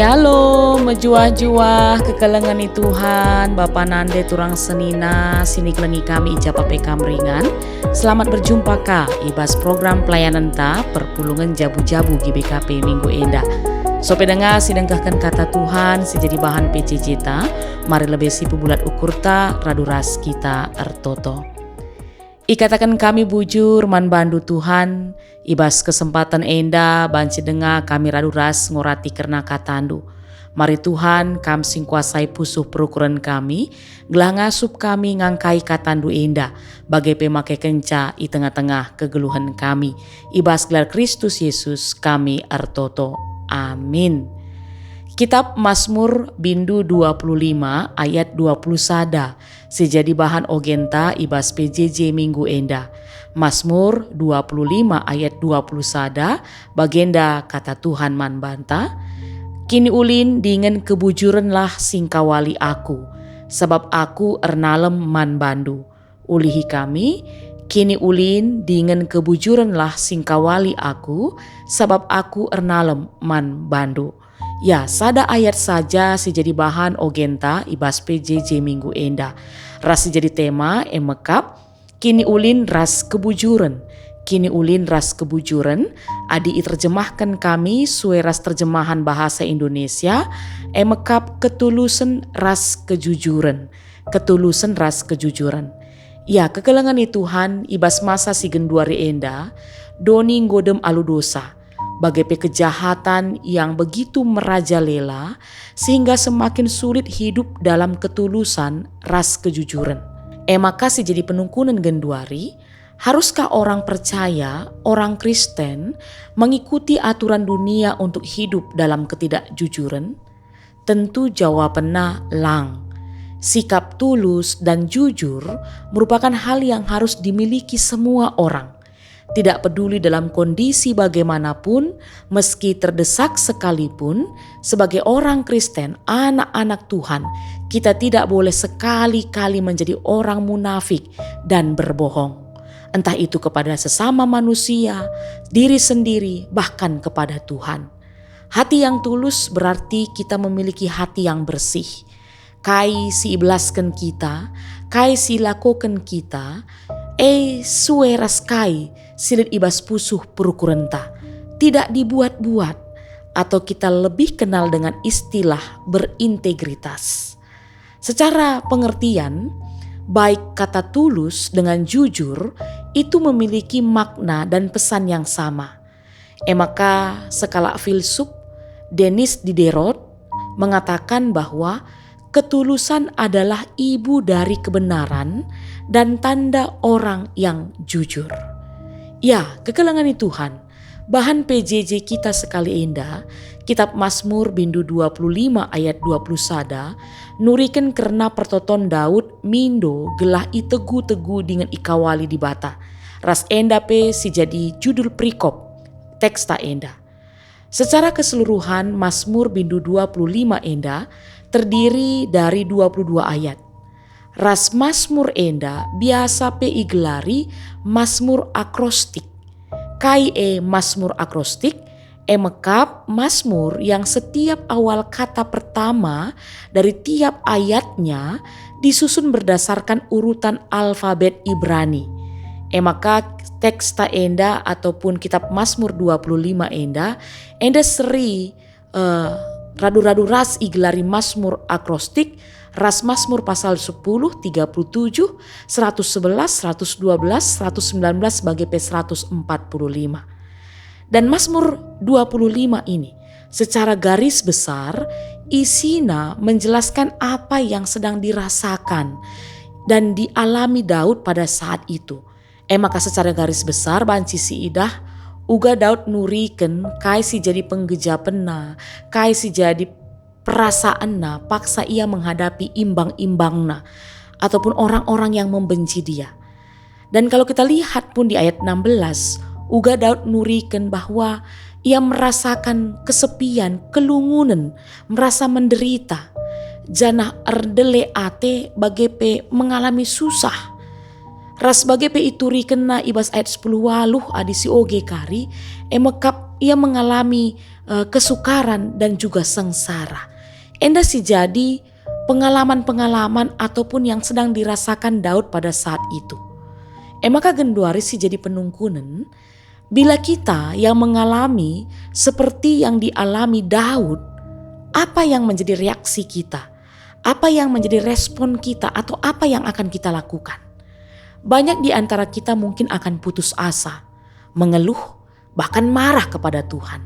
Halo, mejuah-juah kekelengan Tuhan, Bapa Nande turang senina, sini kelengi kami ijapa pekam ringan. Selamat berjumpa ka, ibas program pelayanan ta, perpulungan jabu-jabu GBKP Minggu Enda. So pedanga sidengkahkan kata Tuhan, sejadi bahan PCC ta, mari lebih si pebulat ukur ta, raduras kita ertoto. Ikatakan kami bujur man bandu Tuhan, ibas kesempatan enda banci dengar kami raduras ngorati kerna katandu. Mari Tuhan kam sing kuasai pusuh perukuran kami, gelah ngasup kami ngangkai katandu enda, bagai pemake kenca i tengah-tengah kegeluhan kami. Ibas gelar Kristus Yesus kami artoto. Amin. Kitab Mazmur Bindu 25 ayat 20 sada, sejadi bahan ogenta ibas PJJ Minggu Enda. Mazmur 25 ayat 20 sada, bagenda kata Tuhan man banta, kini ulin dengan kebujuranlah singkawali aku, sebab aku ernalem man bandu. Ulihi kami, kini ulin dengan kebujuranlah singkawali aku, sebab aku ernalem man bandu. Ya, sada ayat saja si jadi bahan ogenta ibas PJJ Minggu Enda. Ras jadi tema emekap, kini ulin ras kebujuran. Kini ulin ras kebujuran, adi terjemahkan kami sue ras terjemahan bahasa Indonesia, emekap ketulusan ras kejujuran. Ketulusan ras kejujuran. Ya, kekelengan Tuhan ibas masa si genduari enda, doni ngodem alu dosa. Bagai kejahatan yang begitu merajalela sehingga semakin sulit hidup dalam ketulusan ras kejujuran. Maka sih jadi penungkunan genduari, haruskah orang percaya, orang Kristen mengikuti aturan dunia untuk hidup dalam ketidakjujuran? Tentu jawabannya lang. Sikap tulus dan jujur merupakan hal yang harus dimiliki semua orang. Tidak peduli dalam kondisi bagaimanapun, meski terdesak sekalipun, sebagai orang Kristen, anak-anak Tuhan, kita tidak boleh sekali-kali menjadi orang munafik dan berbohong. Entah itu kepada sesama manusia, diri sendiri, bahkan kepada Tuhan. Hati yang tulus berarti kita memiliki hati yang bersih. Kai si iblaskan kita, kai si lakukan kita, sueras kai silit ibas pusuh perukurenta, tidak dibuat-buat, atau kita lebih kenal dengan istilah berintegritas. Secara pengertian, baik kata tulus dengan jujur itu memiliki makna dan pesan yang sama. Maka skala filsuf Denis Diderot mengatakan bahwa ketulusan adalah ibu dari kebenaran dan tanda orang yang jujur. Ya, kekelengan Tuhan, bahan PJJ kita sekali indah, kitab Mazmur Bindu 25 ayat 20 sada, nuriken kerna pertoton Daud mindo gelah itegu-tegu dengan ikawali di bata. Ras enda pe si jadi judul perikop, teks ta enda. Secara keseluruhan Mazmur Bindu 25 enda terdiri dari 22 ayat. Ras Mazmur enda biasa pe igelari Mazmur akrostik. Kai Mazmur akrostik mekap Mazmur yang setiap awal kata pertama dari tiap ayatnya disusun berdasarkan urutan alfabet Ibrani. Maka teks ta enda ataupun kitab Mazmur 25 enda seri radu-radu ras igelari Mazmur akrostik, ras Mazmur pasal 10, 37, 111, 112, 119 sebagai P145. Dan Mazmur 25 ini secara garis besar isinya menjelaskan apa yang sedang dirasakan dan dialami Daud pada saat itu. Maka secara garis besar banci si idah uga Daud nuriken kai si jadi penggejapena, kai si jadi perasaanna, paksa ia menghadapi imbang-imbangna ataupun orang-orang yang membenci dia. Dan kalau kita lihat pun di ayat 16, uga Daud nuriken bahwa ia merasakan kesepian, kelungunan, merasa menderita. Janah erdele ate bagepe mengalami susah. Ras bage pe ituri kena ibas ayat 10 waluh adi si oge kari emekap ia mengalami kesukaran dan juga sengsara. Enda si jadi pengalaman-pengalaman ataupun yang sedang dirasakan Daud pada saat itu. Maka genduari si jadi penungkunen, bila kita yang mengalami seperti yang dialami Daud, apa yang menjadi reaksi kita? Apa yang menjadi respon kita atau apa yang akan kita lakukan? Banyak di antara kita mungkin akan putus asa, mengeluh, bahkan marah kepada Tuhan.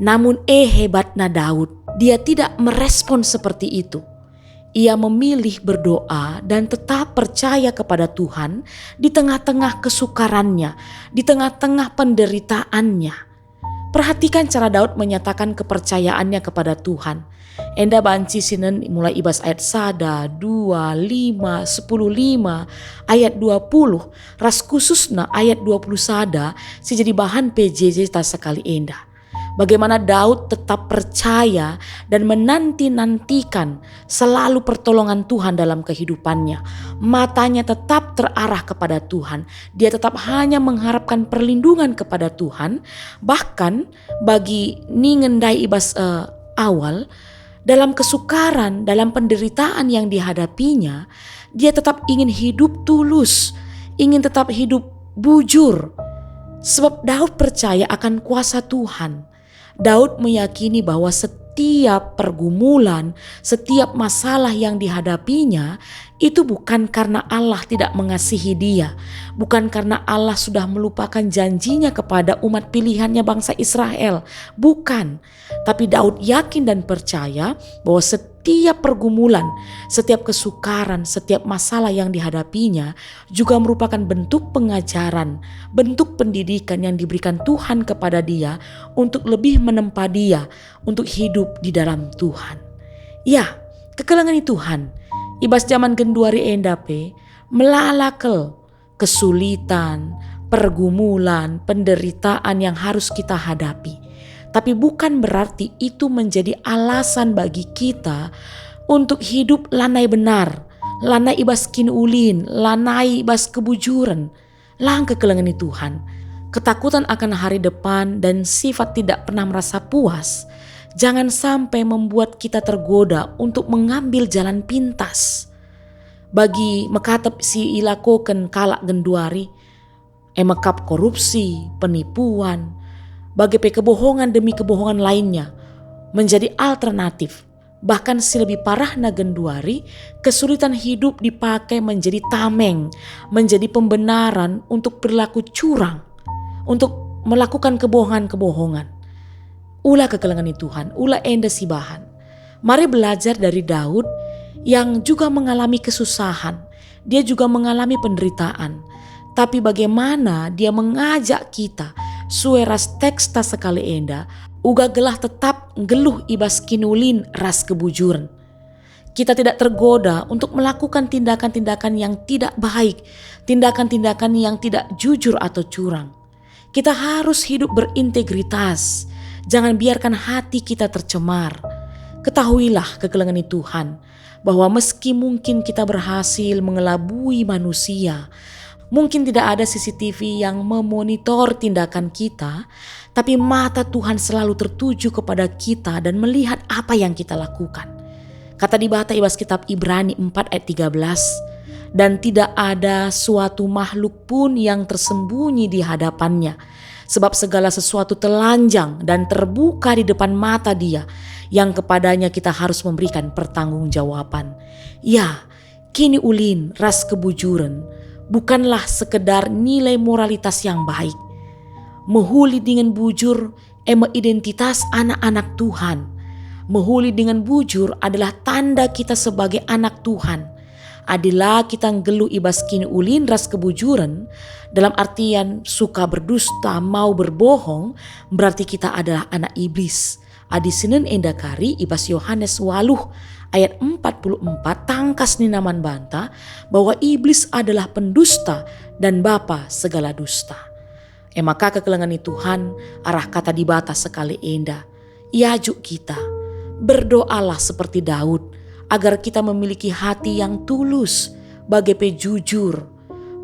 Namun hebatnya Daud, dia tidak merespon seperti itu. Ia memilih berdoa dan tetap percaya kepada Tuhan di tengah-tengah kesukarannya, di tengah-tengah penderitaannya. Perhatikan cara Daud menyatakan kepercayaannya kepada Tuhan. Enda banci sinen mulai ibas ayat 1, 2, 5, 10, 5, ayat 20. Ras khususna ayat 21 si jadi bahan PJJ tak sekali enda. Bagaimana Daud tetap percaya dan menanti-nantikan selalu pertolongan Tuhan dalam kehidupannya. Matanya tetap terarah kepada Tuhan. Dia tetap hanya mengharapkan perlindungan kepada Tuhan. Bahkan bagi ningendai ibas awal, dalam kesukaran, dalam penderitaan yang dihadapinya, dia tetap ingin hidup tulus, ingin tetap hidup bujur. Sebab Daud percaya akan kuasa Tuhan. Daud meyakini bahwa setiap pergumulan, setiap masalah yang dihadapinya itu bukan karena Allah tidak mengasihi dia, bukan karena Allah sudah melupakan janjinya kepada umat pilihannya bangsa Israel, bukan. Tapi Daud yakin dan percaya bahwa setiap pergumulan, setiap kesukaran, setiap masalah yang dihadapinya juga merupakan bentuk pengajaran, bentuk pendidikan yang diberikan Tuhan kepada dia untuk lebih menempa dia untuk hidup di dalam Tuhan. Ya, kekelengan Tuhan, ibas zaman genduari endape melalakel kesulitan, pergumulan, penderitaan yang harus kita hadapi. Tapi bukan berarti itu menjadi alasan bagi kita untuk hidup lanai benar, lanai ibas kin ulin, lanai ibas kebujuran. Lang kekelengan Tuhan, ketakutan akan hari depan dan sifat tidak pernah merasa puas jangan sampai membuat kita tergoda untuk mengambil jalan pintas. Bagi mekatep si ilakoken kalak genduari, emekap korupsi, penipuan, bagi kebohongan demi kebohongan lainnya menjadi alternatif. Bahkan si lebih parah na genduari, kesulitan hidup dipakai menjadi tameng, menjadi pembenaran untuk perilaku curang, untuk melakukan kebohongan-kebohongan. Ulah kekelengan Tuhan, ulah enda si bahan. Mari belajar dari Daud yang juga mengalami kesusahan, dia juga mengalami penderitaan. Tapi bagaimana dia mengajak kita sueras teks tak sekali enda, uga gelah tetap geluh ibas kinulin ras kebujuran. Kita tidak tergoda untuk melakukan tindakan-tindakan yang tidak baik, tindakan-tindakan yang tidak jujur atau curang. Kita harus hidup berintegritas, jangan biarkan hati kita tercemar. Ketahuilah kekelengan Tuhan, bahwa meski mungkin kita berhasil mengelabui manusia, mungkin tidak ada CCTV yang memonitor tindakan kita, tapi mata Tuhan selalu tertuju kepada kita dan melihat apa yang kita lakukan. Kata di bata ibas kitab Ibrani 4 ayat 13, dan tidak ada suatu makhluk pun yang tersembunyi di hadapannya, sebab segala sesuatu telanjang dan terbuka di depan mata Dia, yang kepadanya kita harus memberikan pertanggungjawaban. Ya, kini ulin ras kebujuran bukanlah sekedar nilai moralitas yang baik. Mehuli dengan bujur identitas anak-anak Tuhan. Mehuli dengan bujur adalah tanda kita sebagai anak Tuhan. Adalah kita ngelu ibas kini ulin ras kebujuran, dalam artian suka berdusta, mau berbohong, berarti kita adalah anak iblis. Adi sinen endakari ibas Yohanes waluh ayat 44 tangkas ni naman banta bahwa iblis adalah pendusta dan bapa segala dusta. Maka kekelengan Tuhan arah kata di batas sekali enda. Iajuk kita berdoalah seperti Daud agar kita memiliki hati yang tulus, bagai jujur,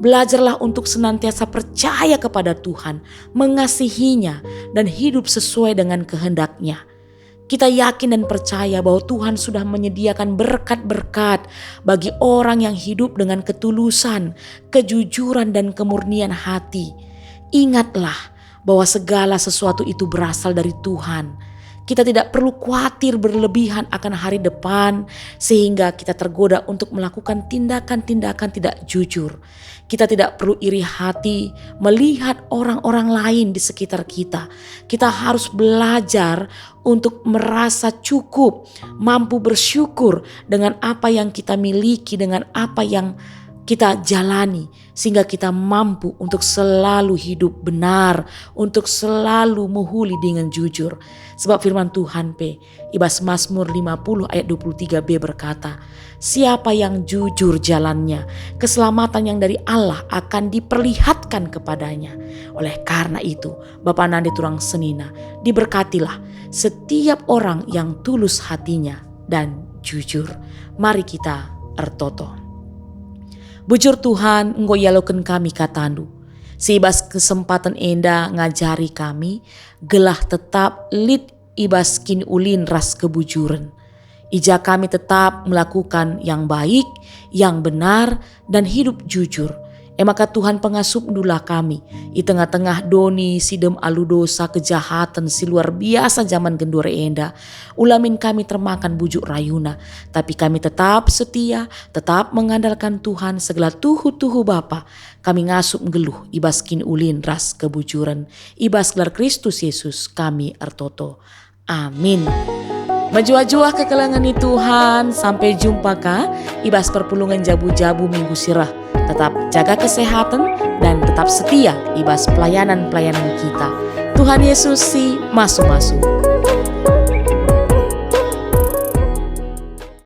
Belajarlah untuk senantiasa percaya kepada Tuhan, mengasihinya, dan hidup sesuai dengan kehendak-Nya. Kita yakin dan percaya bahwa Tuhan sudah menyediakan berkat-berkat bagi orang yang hidup dengan ketulusan, kejujuran, dan kemurnian hati. Ingatlah bahwa segala sesuatu itu berasal dari Tuhan. Kita tidak perlu khawatir berlebihan akan hari depan sehingga kita tergoda untuk melakukan tindakan-tindakan tidak jujur. Kita tidak perlu iri hati melihat orang-orang lain di sekitar kita. Kita harus belajar untuk merasa cukup, mampu bersyukur dengan apa yang kita miliki, dengan apa yang kita jalani, sehingga kita mampu untuk selalu hidup benar, untuk selalu menghuli dengan jujur. Sebab firman Tuhan Ibas Mazmur 50 ayat 23b berkata, siapa yang jujur jalannya, keselamatan yang dari Allah akan diperlihatkan kepadanya. Oleh karena itu, Bapa Nande Turang Senina, diberkatilah setiap orang yang tulus hatinya dan jujur. Mari kita ertoto. Bujur Tuhan, Engkau yaloken kami katandu. Sibas kesempatan enda ngajari kami, gelah tetap lit ibas kin ulin ras kebujuran. Ija kami tetap melakukan yang baik, yang benar, dan hidup jujur. Maka Tuhan pengasup dulah kami, di tengah-tengah doni sidem alu dosa kejahatan si luar biasa zaman gendore enda. Ulamin kami termakan bujuk rayuna, tapi kami tetap setia, tetap mengandalkan Tuhan segala tuhu-tuhu Bapa. Kami ngasup geluh ibas kin ulin ras kebujuran, ibas gelar Kristus Yesus kami ertoto. Amin. Majua-jua kekelangan Tuhan, sampai jumpa ibas perpulungan jabu-jabu minggu sirah. Tetap jaga kesehatan dan tetap setia ibas pelayanan-pelayanan kita. Tuhan Yesus si masuk-masuk.